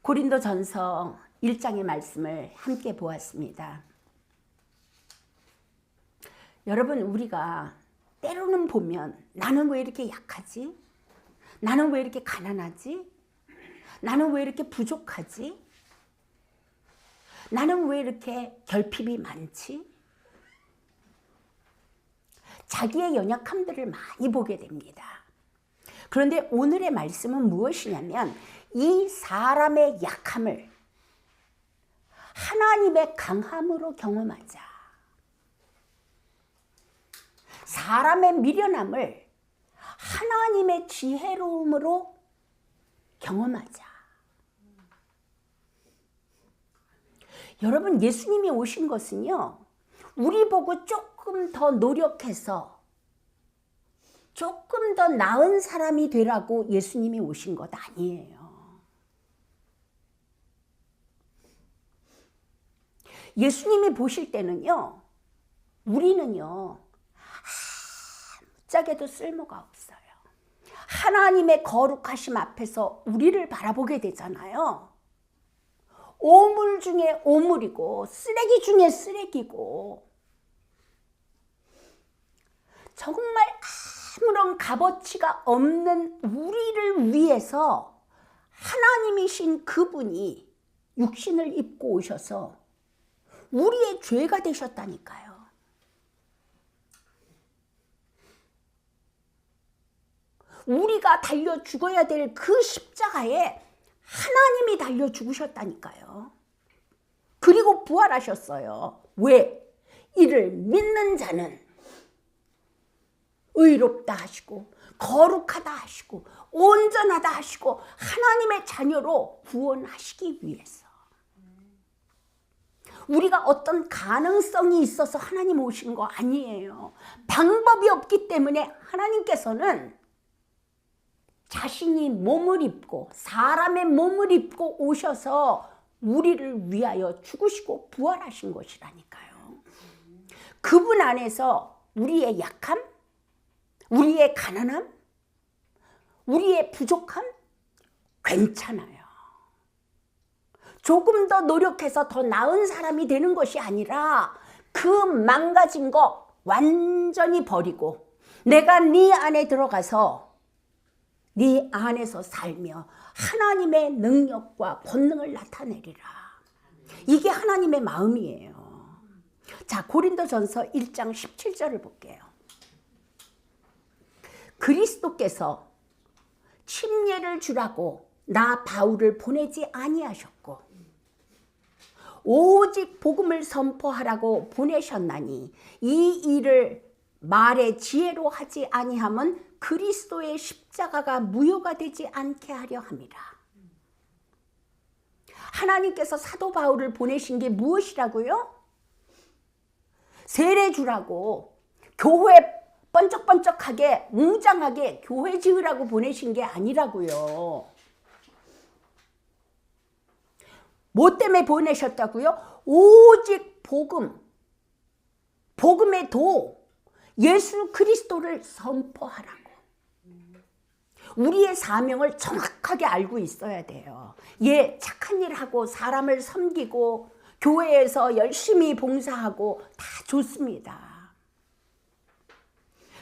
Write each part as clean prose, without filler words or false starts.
고린도전서 1장의 말씀을 함께 보았습니다. 여러분, 우리가 때로는 보면 나는 왜 이렇게 약하지? 나는 왜 이렇게 가난하지? 나는 왜 이렇게 부족하지? 나는 왜 이렇게 결핍이 많지? 자기의 연약함들을 많이 보게 됩니다. 그런데 오늘의 말씀은 무엇이냐면 이 사람의 약함을 하나님의 강함으로 경험하자. 사람의 미련함을 하나님의 지혜로움으로 경험하자. 여러분, 예수님이 오신 것은요, 우리 보고 조금 더 노력해서 조금 더 나은 사람이 되라고 예수님이 오신 것 아니에요. 예수님이 보실 때는요, 우리는요, 아무짝에도 쓸모가 없어요. 하나님의 거룩하심 앞에서 우리를 바라보게 되잖아요. 오물 중에 오물이고 쓰레기 중에 쓰레기고 정말 아무런 값어치가 없는 우리를 위해서 하나님이신 그분이 육신을 입고 오셔서 우리의 죄가 되셨다니까요. 우리가 달려 죽어야 될 그 십자가에 하나님이 달려 죽으셨다니까요. 그리고 부활하셨어요. 왜? 이를 믿는 자는 의롭다 하시고 거룩하다 하시고 온전하다 하시고 하나님의 자녀로 구원하시기 위해서. 우리가 어떤 가능성이 있어서 하나님 오신 거 아니에요. 방법이 없기 때문에 하나님께서는 자신이 몸을 입고 사람의 몸을 입고 오셔서 우리를 위하여 죽으시고 부활하신 것이라니까요. 그분 안에서 우리의 약함, 우리의 가난함, 우리의 부족함 괜찮아요. 조금 더 노력해서 더 나은 사람이 되는 것이 아니라 그 망가진 거 완전히 버리고 내가 네 안에 들어가서 네 안에서 살며 하나님의 능력과 권능을 나타내리라. 이게 하나님의 마음이에요. 자, 고린도전서 1장 17절을 볼게요. 그리스도께서 침례를 주라고 나 바울을 보내지 아니하셨고 오직 복음을 선포하라고 보내셨나니 이 일을 말의 지혜로 하지 아니함은 그리스도의 십자가가 무효가 되지 않게 하려 함이라. 하나님께서 사도 바울을 보내신 게 무엇이라고요? 세례 주라고, 교회 번쩍번쩍하게 웅장하게 교회 지으라고 보내신 게 아니라고요. 뭐 때문에 보내셨다고요? 오직 복음, 복음의 도, 예수 그리스도를 선포하라고. 우리의 사명을 정확하게 알고 있어야 돼요. 예, 착한 일 하고 사람을 섬기고 교회에서 열심히 봉사하고 다 좋습니다.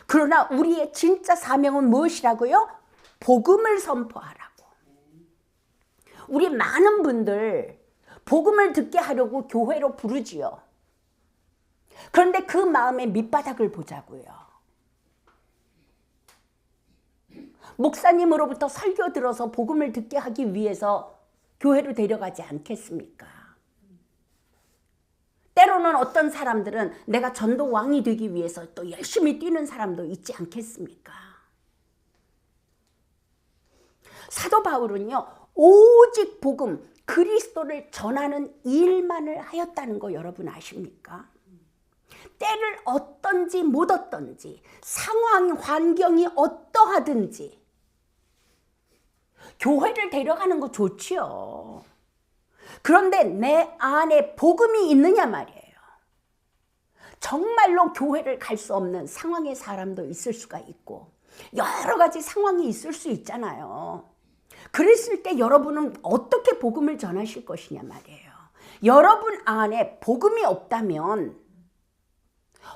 그러나 우리의 진짜 사명은 무엇이라고요? 복음을 선포하라고. 우리 많은 분들 복음을 듣게 하려고 교회로 부르지요. 그런데 그 마음의 밑바닥을 보자고요. 목사님으로부터 설교 들어서 복음을 듣게 하기 위해서 교회로 데려가지 않겠습니까? 때로는 어떤 사람들은 내가 전도왕이 되기 위해서 또 열심히 뛰는 사람도 있지 않겠습니까? 사도 바울은요, 오직 복음, 그리스도를 전하는 일만을 하였다는 거 여러분 아십니까? 때를 어떤지 못 어떤지, 상황, 환경이 어떠하든지 교회를 데려가는 거 좋지요. 그런데 내 안에 복음이 있느냐 말이에요. 정말로 교회를 갈 수 없는 상황의 사람도 있을 수가 있고 여러 가지 상황이 있을 수 있잖아요. 그랬을 때 여러분은 어떻게 복음을 전하실 것이냐 말이에요. 여러분 안에 복음이 없다면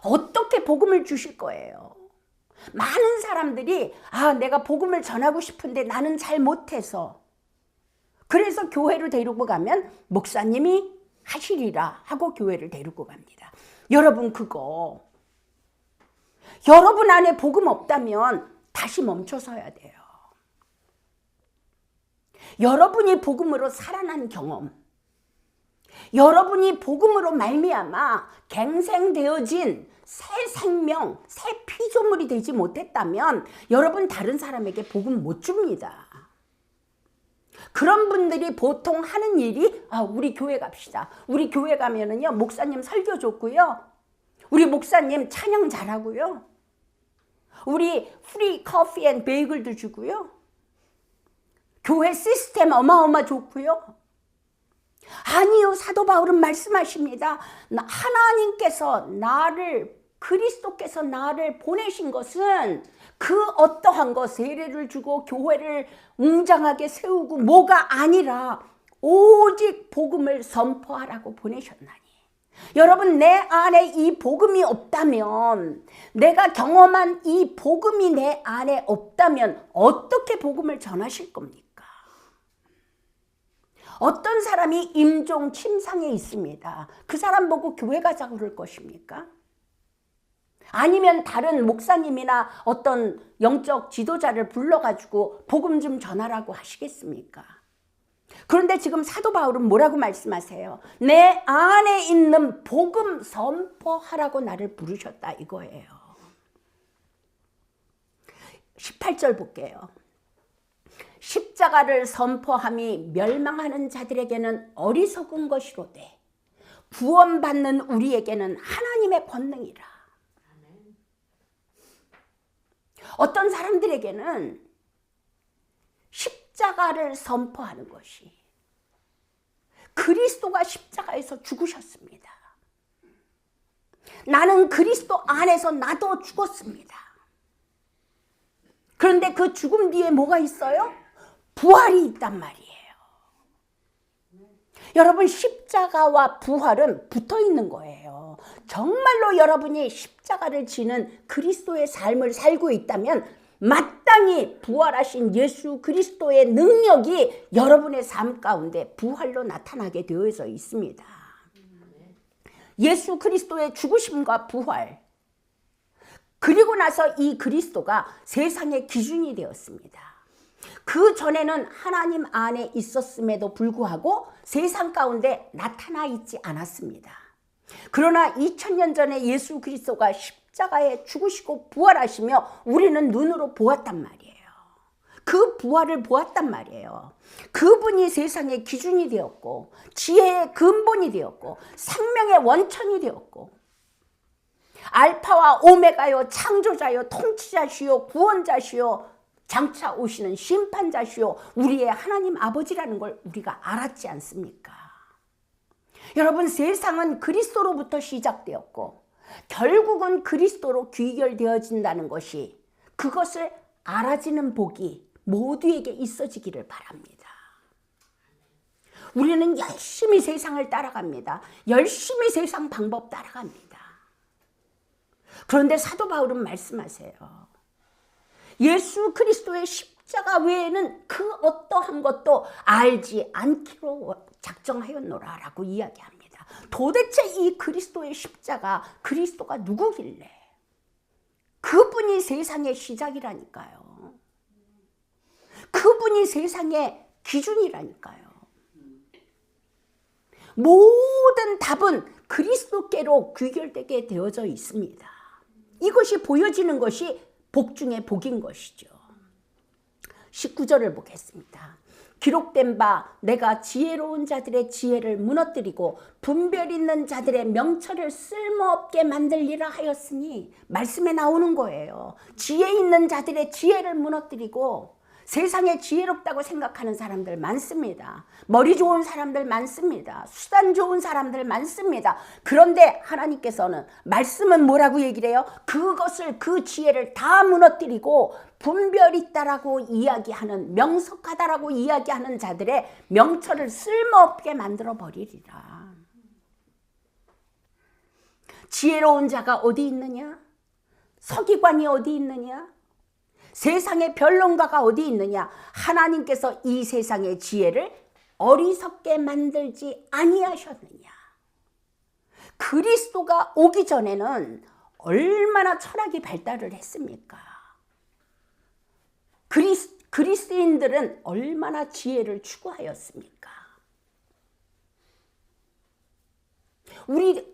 어떻게 복음을 주실 거예요? 많은 사람들이 내가 복음을 전하고 싶은데 나는 잘 못해서, 그래서 교회를 데리고 가면 목사님이 하시리라 하고 교회를 데리고 갑니다. 여러분, 그거 여러분 안에 복음 없다면 다시 멈춰서야 돼요. 여러분이 복음으로 살아난 경험, 여러분이 복음으로 말미암아 갱생되어진 새 생명, 새 피조물이 되지 못했다면 여러분 다른 사람에게 복음 못 줍니다. 그런 분들이 보통 하는 일이 우리 교회 갑시다. 우리 교회 가면은요 목사님 설교 좋고요, 우리 목사님 찬양 잘하고요, 우리 프리 커피 앤 베이글도 주고요, 교회 시스템 어마어마 좋고요. 아니요, 사도 바울은 말씀하십니다. 하나님께서 그리스도께서 나를 보내신 것은 그 어떠한 것, 세례를 주고 교회를 웅장하게 세우고 뭐가 아니라 오직 복음을 선포하라고 보내셨나니. 여러분, 내 안에 이 복음이 없다면, 내가 경험한 이 복음이 내 안에 없다면 어떻게 복음을 전하실 겁니까? 어떤 사람이 임종 침상에 있습니다. 그 사람 보고 교회 가자고 그럴 것입니까? 아니면 다른 목사님이나 어떤 영적 지도자를 불러가지고 복음 좀 전하라고 하시겠습니까? 그런데 지금 사도 바울은 뭐라고 말씀하세요? 내 안에 있는 복음 선포하라고 나를 부르셨다 이거예요. 18절 볼게요. 십자가를 선포함이 멸망하는 자들에게는 어리석은 것이로되 구원받는 우리에게는 하나님의 권능이라. 어떤 사람들에게는 십자가를 선포하는 것이, 그리스도가 십자가에서 죽으셨습니다. 나는 그리스도 안에서 나도 죽었습니다. 그런데 그 죽음 뒤에 뭐가 있어요? 부활이 있단 말이에요. 여러분, 십자가와 부활은 붙어 있는 거예요. 정말로 여러분이 십자가를 지는 그리스도의 삶을 살고 있다면 마땅히 부활하신 예수 그리스도의 능력이 여러분의 삶 가운데 부활로 나타나게 되어져 있습니다. 예수 그리스도의 죽으심과 부활, 그리고 나서 이 그리스도가 세상의 기준이 되었습니다. 그 전에는 하나님 안에 있었음에도 불구하고 세상 가운데 나타나 있지 않았습니다. 그러나 2000년 전에 예수 그리스도가 십자가에 죽으시고 부활하시며 우리는 눈으로 보았단 말이에요. 그 부활을 보았단 말이에요. 그분이 세상의 기준이 되었고, 지혜의 근본이 되었고, 생명의 원천이 되었고, 알파와 오메가요, 창조자요, 통치자시요, 구원자시요, 장차 오시는 심판자시요, 우리의 하나님 아버지라는 걸 우리가 알았지 않습니까? 여러분, 세상은 그리스도로부터 시작되었고 결국은 그리스도로 귀결되어진다는 것이, 그것을 알아지는 복이 모두에게 있어지기를 바랍니다. 우리는 열심히 세상을 따라갑니다. 열심히 세상 방법 따라갑니다. 그런데 사도 바울은 말씀하세요. 예수 그리스도의 십자가 외에는 그 어떠한 것도 알지 않기로 작정하였노라 라고 이야기합니다. 도대체 이 그리스도의 십자가, 그리스도가 누구길래? 그분이 세상의 시작이라니까요. 그분이 세상의 기준이라니까요. 모든 답은 그리스도께로 귀결되게 되어져 있습니다. 이것이 보여지는 것이 복 중에 복인 것이죠. 19절을 보겠습니다. 기록된 바 내가 지혜로운 자들의 지혜를 무너뜨리고 분별 있는 자들의 명철을 쓸모없게 만들리라 하였으니, 말씀에 나오는 거예요. 지혜 있는 자들의 지혜를 무너뜨리고 세상에 지혜롭다고 생각하는 사람들 많습니다. 머리 좋은 사람들 많습니다. 수단 좋은 사람들 많습니다. 그런데 하나님께서는 말씀은 뭐라고 얘기를 해요? 그것을, 그 지혜를 다 무너뜨리고 분별 있다라고 이야기하는, 명석하다라고 이야기하는 자들의 명철을 쓸모없게 만들어 버리리라. 지혜로운 자가 어디 있느냐? 서기관이 어디 있느냐? 세상의 변론가가 어디 있느냐? 하나님께서 이 세상의 지혜를 어리석게 만들지 아니하셨느냐? 그리스도가 오기 전에는 얼마나 철학이 발달을 했습니까? 그리스도인들은 얼마나 지혜를 추구하였습니까?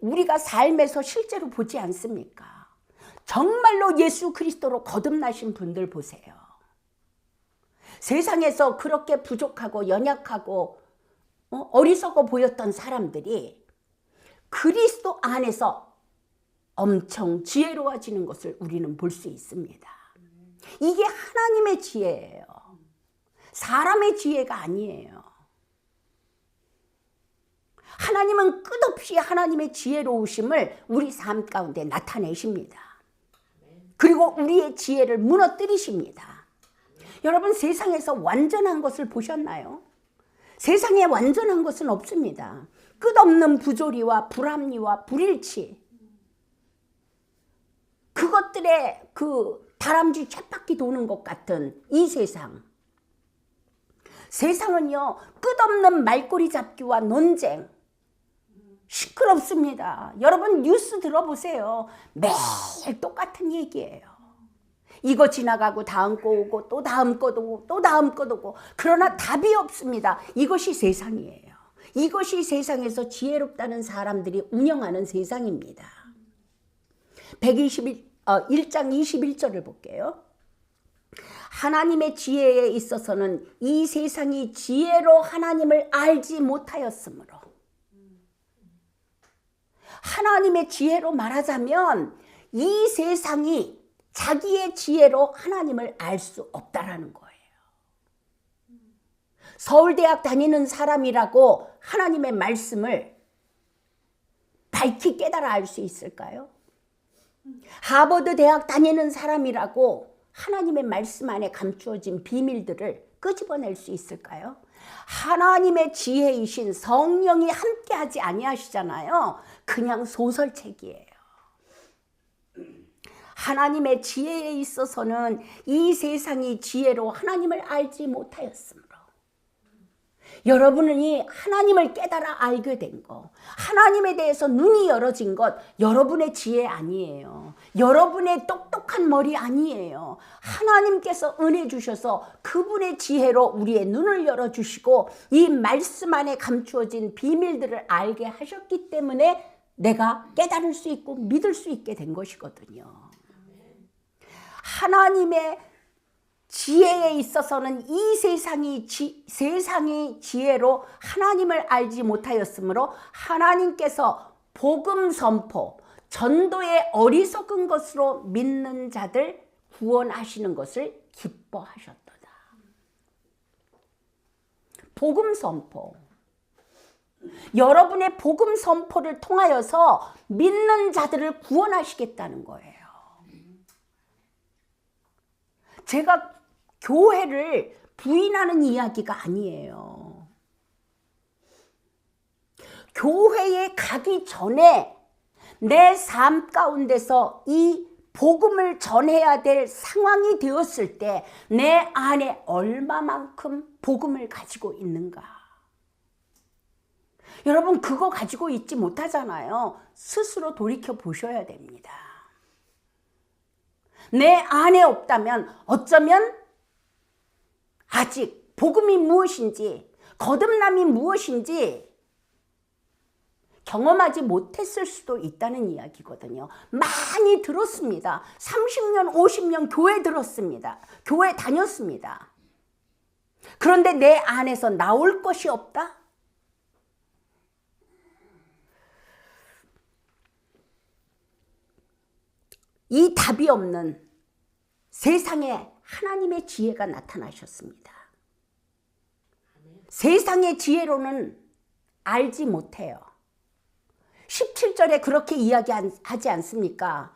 우리가 삶에서 실제로 보지 않습니까? 정말로 예수 그리스도로 거듭나신 분들 보세요. 세상에서 그렇게 부족하고 연약하고 어리석어 보였던 사람들이 그리스도 안에서 엄청 지혜로워지는 것을 우리는 볼 수 있습니다. 이게 하나님의 지혜예요. 사람의 지혜가 아니에요. 하나님은 끝없이 하나님의 지혜로우심을 우리 삶 가운데 나타내십니다. 그리고 우리의 지혜를 무너뜨리십니다. 여러분, 세상에서 완전한 것을 보셨나요? 세상에 완전한 것은 없습니다. 끝없는 부조리와 불합리와 불일치, 그것들의 그 다람쥐 쳇바퀴 도는 것 같은 이 세상. 세상은요, 끝없는 말꼬리 잡기와 논쟁, 시끄럽습니다. 여러분 뉴스 들어보세요. 매일 똑같은 얘기예요. 이거 지나가고 다음 거 오고 또 다음 거 오고 또 다음 거 오고, 그러나 답이 없습니다. 이것이 세상이에요. 이것이 세상에서 지혜롭다는 사람들이 운영하는 세상입니다. 1장 21절을 볼게요. 하나님의 지혜에 있어서는 이 세상이 지혜로 하나님을 알지 못하였으므로. 하나님의 지혜로 말하자면 이 세상이 자기의 지혜로 하나님을 알 수 없다라는 거예요. 서울대학 다니는 사람이라고 하나님의 말씀을 밝히 깨달아 알 수 있을까요? 하버드 대학 다니는 사람이라고 하나님의 말씀 안에 감추어진 비밀들을 끄집어낼 수 있을까요? 하나님의 지혜이신 성령이 함께하지 아니하시잖아요. 그냥 소설책이에요. 하나님의 지혜에 있어서는 이 세상이 지혜로 하나님을 알지 못하였으므로. 여러분이 하나님을 깨달아 알게 된 것, 하나님에 대해서 눈이 열어진 것, 여러분의 지혜 아니에요. 여러분의 똑똑한 머리 아니에요. 하나님께서 은혜 주셔서 그분의 지혜로 우리의 눈을 열어주시고 이 말씀 안에 감추어진 비밀들을 알게 하셨기 때문에 내가 깨달을 수 있고 믿을 수 있게 된 것이거든요. 하나님의 지혜에 있어서는 이 세상이 지혜로 하나님을 알지 못하였으므로 하나님께서 복음 선포, 전도의 어리석은 것으로 믿는 자들 구원하시는 것을 기뻐하셨도다. 복음 선포. 여러분의 복음 선포를 통하여서 믿는 자들을 구원하시겠다는 거예요. 제가 교회를 부인하는 이야기가 아니에요. 교회에 가기 전에 내 삶 가운데서 이 복음을 전해야 될 상황이 되었을 때 내 안에 얼마만큼 복음을 가지고 있는가. 여러분 그거 가지고 있지 못하잖아요. 스스로 돌이켜 보셔야 됩니다. 내 안에 없다면 어쩌면 아직 복음이 무엇인지, 거듭남이 무엇인지 경험하지 못했을 수도 있다는 이야기거든요. 많이 들었습니다. 30년, 50년 교회 들었습니다. 교회 다녔습니다. 그런데 내 안에서 나올 것이 없다? 이 답이 없는 세상에 하나님의 지혜가 나타나셨습니다. 세상의 지혜로는 알지 못해요. 17절에 그렇게 이야기하지 않습니까?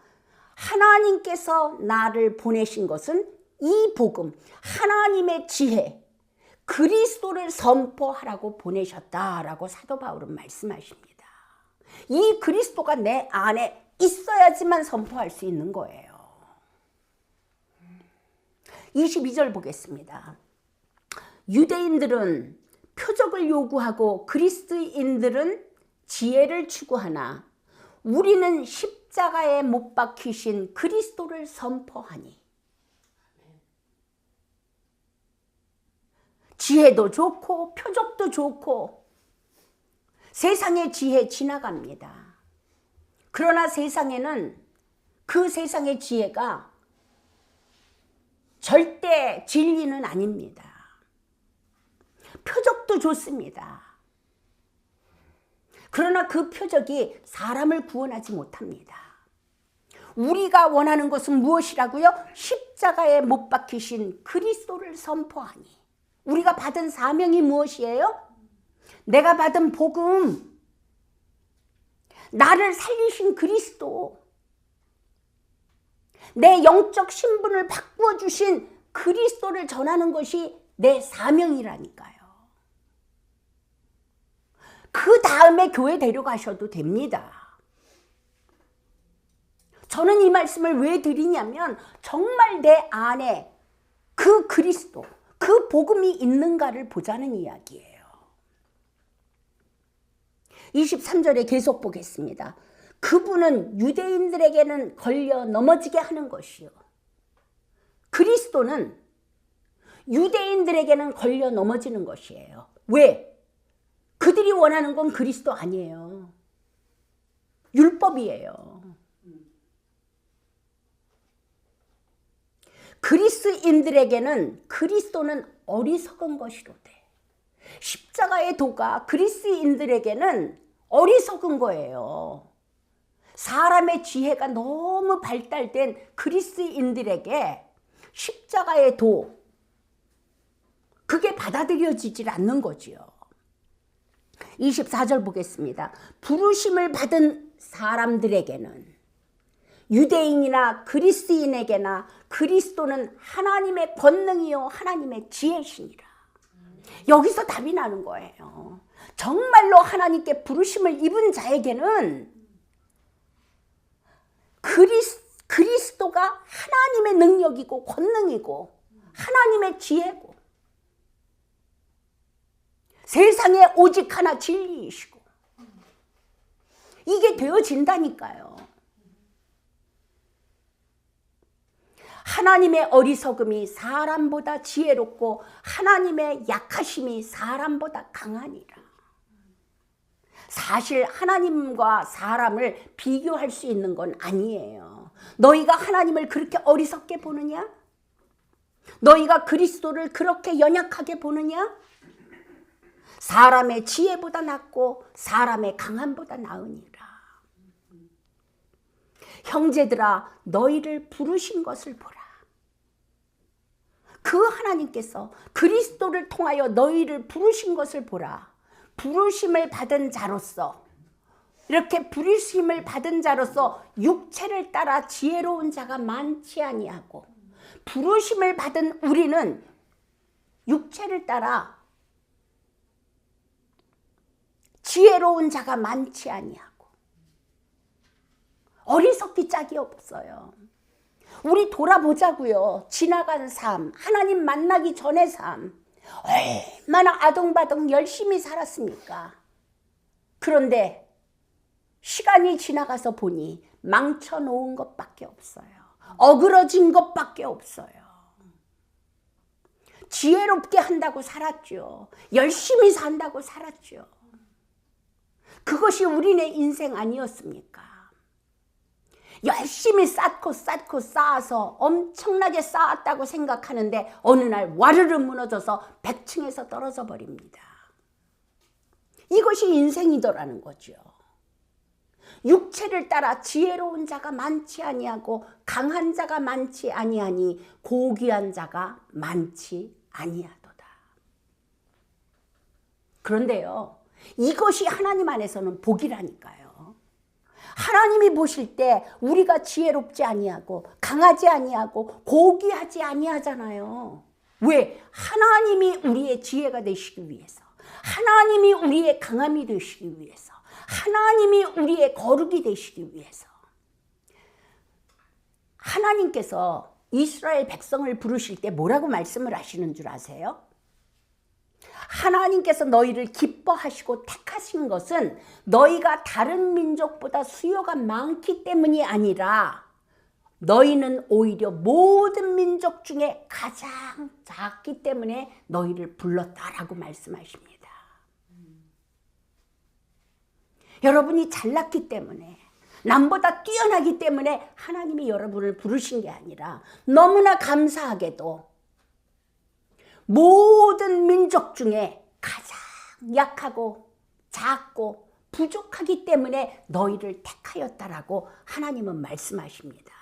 하나님께서 나를 보내신 것은 이 복음, 하나님의 지혜, 그리스도를 선포하라고 보내셨다라고 사도 바울은 말씀하십니다. 이 그리스도가 내 안에 있어야지만 선포할 수 있는 거예요. 22절 보겠습니다. 유대인들은 표적을 요구하고 그리스도인들은 지혜를 추구하나 우리는 십자가에 못 박히신 그리스도를 선포하니. 지혜도 좋고 표적도 좋고 세상의 지혜 지나갑니다. 그러나 세상에는 그 세상의 지혜가 절대 진리는 아닙니다. 표적도 좋습니다. 그러나 그 표적이 사람을 구원하지 못합니다. 우리가 원하는 것은 무엇이라고요? 십자가에 못 박히신 그리스도를 선포하니. 우리가 받은 사명이 무엇이에요? 내가 받은 복음, 나를 살리신 그리스도, 내 영적 신분을 바꾸어 주신 그리스도를 전하는 것이 내 사명이라니까요. 그 다음에 교회 데려가셔도 됩니다. 저는 이 말씀을 왜 드리냐면 정말 내 안에 그 그리스도, 그 복음이 있는가를 보자는 이야기예요. 23절에 계속 보겠습니다. 그분은 유대인들에게는 걸려 넘어지게 하는 것이요. 그리스도는 유대인들에게는 걸려 넘어지는 것이에요. 왜? 그들이 원하는 건 그리스도 아니에요. 율법이에요. 그리스인들에게는 그리스도는 어리석은 것이로되 십자가의 도가 그리스인들에게는 어리석은 거예요. 사람의 지혜가 너무 발달된 그리스인들에게 십자가의 도, 그게 받아들여지질 않는 거지요. 24절 보겠습니다. 부르심을 받은 사람들에게는, 유대인이나 그리스인에게나 그리스도는 하나님의 권능이요 하나님의 지혜시니라. 여기서 답이 나는 거예요. 정말로 하나님께 부르심을 입은 자에게는 그리스도가 하나님의 능력이고 권능이고 하나님의 지혜고, 세상에 오직 하나 진리이시고, 이게 되어진다니까요. 하나님의 어리석음이 사람보다 지혜롭고 하나님의 약하심이 사람보다 강하니라. 사실 하나님과 사람을 비교할 수 있는 건 아니에요. 너희가 하나님을 그렇게 어리석게 보느냐? 너희가 그리스도를 그렇게 연약하게 보느냐? 사람의 지혜보다 낫고 사람의 강함보다 나으니라. 형제들아, 너희를 부르신 것을 보라. 그 하나님께서 그리스도를 통하여 너희를 부르신 것을 보라. 부르심을 받은 자로서, 이렇게 부르심을 받은 자로서 육체를 따라 지혜로운 자가 많지 아니하고, 부르심을 받은 우리는 육체를 따라 지혜로운 자가 많지 아니하고, 어리석기 짝이 없어요. 우리 돌아보자고요. 지나간 삶, 하나님 만나기 전의 삶, 얼마나 아둥바둥 열심히 살았습니까? 그런데 시간이 지나가서 보니 망쳐놓은 것밖에 없어요. 어그러진 것밖에 없어요. 지혜롭게 한다고 살았죠. 열심히 산다고 살았죠. 그것이 우리네 인생 아니었습니까? 열심히 쌓고 쌓아서 엄청나게 쌓았다고 생각하는데 어느 날 와르르 무너져서 100층에서 떨어져 버립니다. 이것이 인생이더라는 거죠. 육체를 따라 지혜로운 자가 많지 아니하고 강한 자가 많지 아니하니 고귀한 자가 많지 아니하도다. 그런데요, 이것이 하나님 안에서는 복이라니까요. 하나님이 보실 때 우리가 지혜롭지 아니하고 강하지 아니하고 고귀하지 아니하잖아요. 왜? 하나님이 우리의 지혜가 되시기 위해서, 하나님이 우리의 강함이 되시기 위해서, 하나님이 우리의 거룩이 되시기 위해서. 하나님께서 이스라엘 백성을 부르실 때 뭐라고 말씀을 하시는 줄 아세요? 하나님께서 너희를 기뻐하시고 택하신 것은 너희가 다른 민족보다 수요가 많기 때문이 아니라 너희는 오히려 모든 민족 중에 가장 작기 때문에 너희를 불렀다라고 말씀하십니다. 여러분이 잘났기 때문에, 남보다 뛰어나기 때문에 하나님이 여러분을 부르신 게 아니라 너무나 감사하게도 모든 민족 중에 가장 약하고 작고 부족하기 때문에 너희를 택하였다라고 하나님은 말씀하십니다.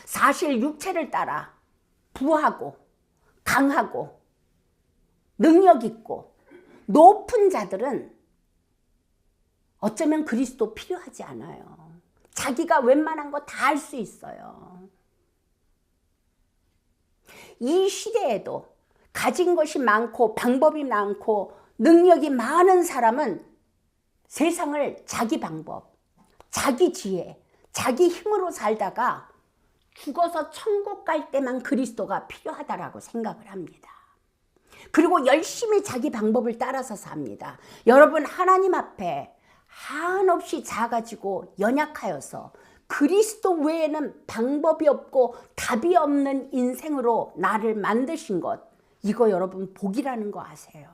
사실 육체를 따라 부하고 강하고 능력 있고 높은 자들은 어쩌면 그리스도 필요하지 않아요. 자기가 웬만한 거 다 할 수 있어요. 이 시대에도 가진 것이 많고 방법이 많고 능력이 많은 사람은 세상을 자기 방법, 자기 지혜, 자기 힘으로 살다가 죽어서 천국 갈 때만 그리스도가 필요하다라고 생각을 합니다. 그리고 열심히 자기 방법을 따라서 삽니다. 여러분, 하나님 앞에 한없이 작아지고 연약하여서 그리스도 외에는 방법이 없고 답이 없는 인생으로 나를 만드신 것, 이거 여러분 복이라는 거 아세요?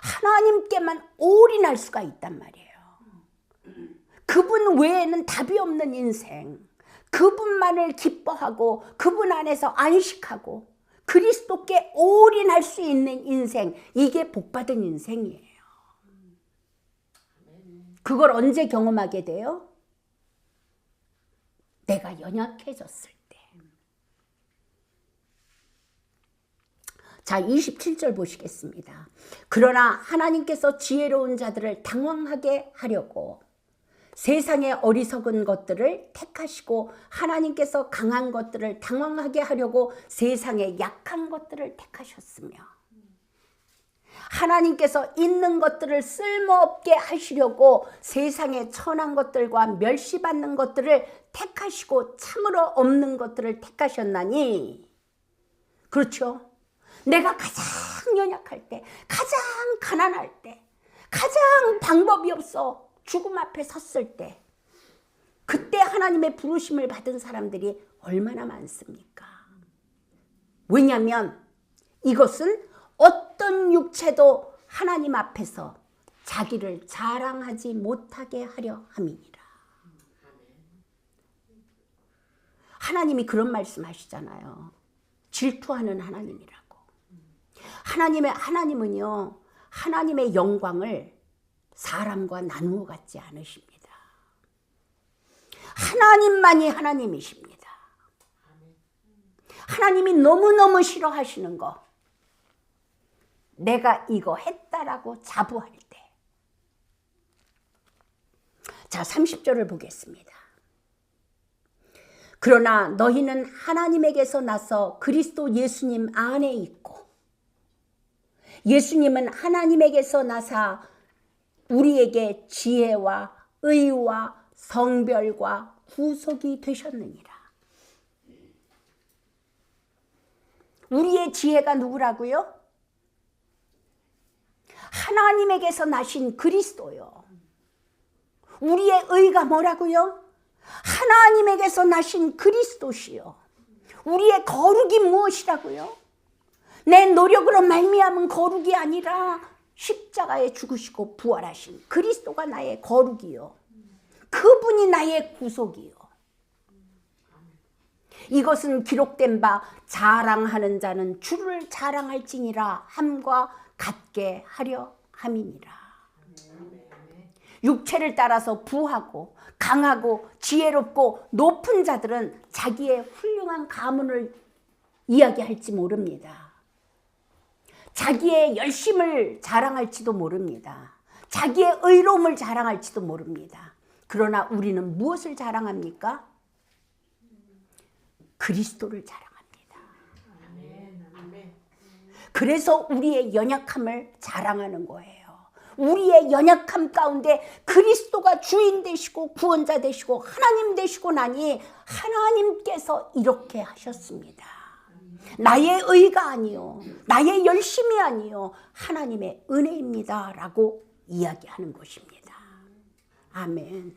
하나님께만 올인할 수가 있단 말이에요. 그분 외에는 답이 없는 인생, 그분만을 기뻐하고 그분 안에서 안식하고 그리스도께 올인할 수 있는 인생, 이게 복받은 인생이에요. 그걸 언제 경험하게 돼요? 내가 연약해졌을 때. 자, 27절 보시겠습니다. 그러나 하나님께서 지혜로운 자들을 당황하게 하려고 세상의 어리석은 것들을 택하시고 하나님께서 강한 것들을 당황하게 하려고 세상의 약한 것들을 택하셨으며 하나님께서 있는 것들을 쓸모없게 하시려고 세상의 천한 것들과 멸시받는 것들을 택하시고 참으로 없는 것들을 택하셨나니, 그렇죠? 내가 가장 연약할 때, 가장 가난할 때, 가장 방법이 없어 죽음 앞에 섰을 때, 그때 하나님의 부르심을 받은 사람들이 얼마나 많습니까? 왜냐하면 이것은 어떤 육체도 하나님 앞에서 자기를 자랑하지 못하게 하려 함이니라. 하나님이 그런 말씀 하시잖아요. 질투하는 하나님이라고. 하나님은요, 하나님의 영광을 사람과 나누어 갖지 않으십니다. 하나님만이 하나님이십니다. 하나님이 너무너무 싫어하시는 거, 내가 이거 했다라고 자부할 때. 자, 30절을 보겠습니다. 그러나 너희는 하나님에게서 나서 그리스도 예수님 안에 있고, 예수님은 하나님에게서 나사 우리에게 지혜와 의와 성별과 구속이 되셨느니라. 우리의 지혜가 누구라고요? 하나님에게서 나신 그리스도요. 우리의 의가 뭐라고요? 하나님에게서 나신 그리스도시요. 우리의 거룩이 무엇이라고요? 내 노력으로 말미암은 거룩이 아니라 십자가에 죽으시고 부활하신 그리스도가 나의 거룩이요. 그분이 나의 구속이요. 이것은 기록된 바 자랑하는 자는 주를 자랑할지니라 함과 같게 하려 함이니라. 육체를 따라서 부하고 강하고 지혜롭고 높은 자들은 자기의 훌륭한 가문을 이야기할지 모릅니다. 자기의 열심을 자랑할지도 모릅니다. 자기의 의로움을 자랑할지도 모릅니다. 그러나 우리는 무엇을 자랑합니까? 그리스도를 자랑합니다. 그래서 우리의 연약함을 자랑하는 거예요. 우리의 연약함 가운데 그리스도가 주인 되시고 구원자 되시고 하나님 되시고 나니 하나님께서 이렇게 하셨습니다. 나의 의가 아니요, 나의 열심이 아니요, 하나님의 은혜입니다 라고 이야기하는 것입니다. 아멘.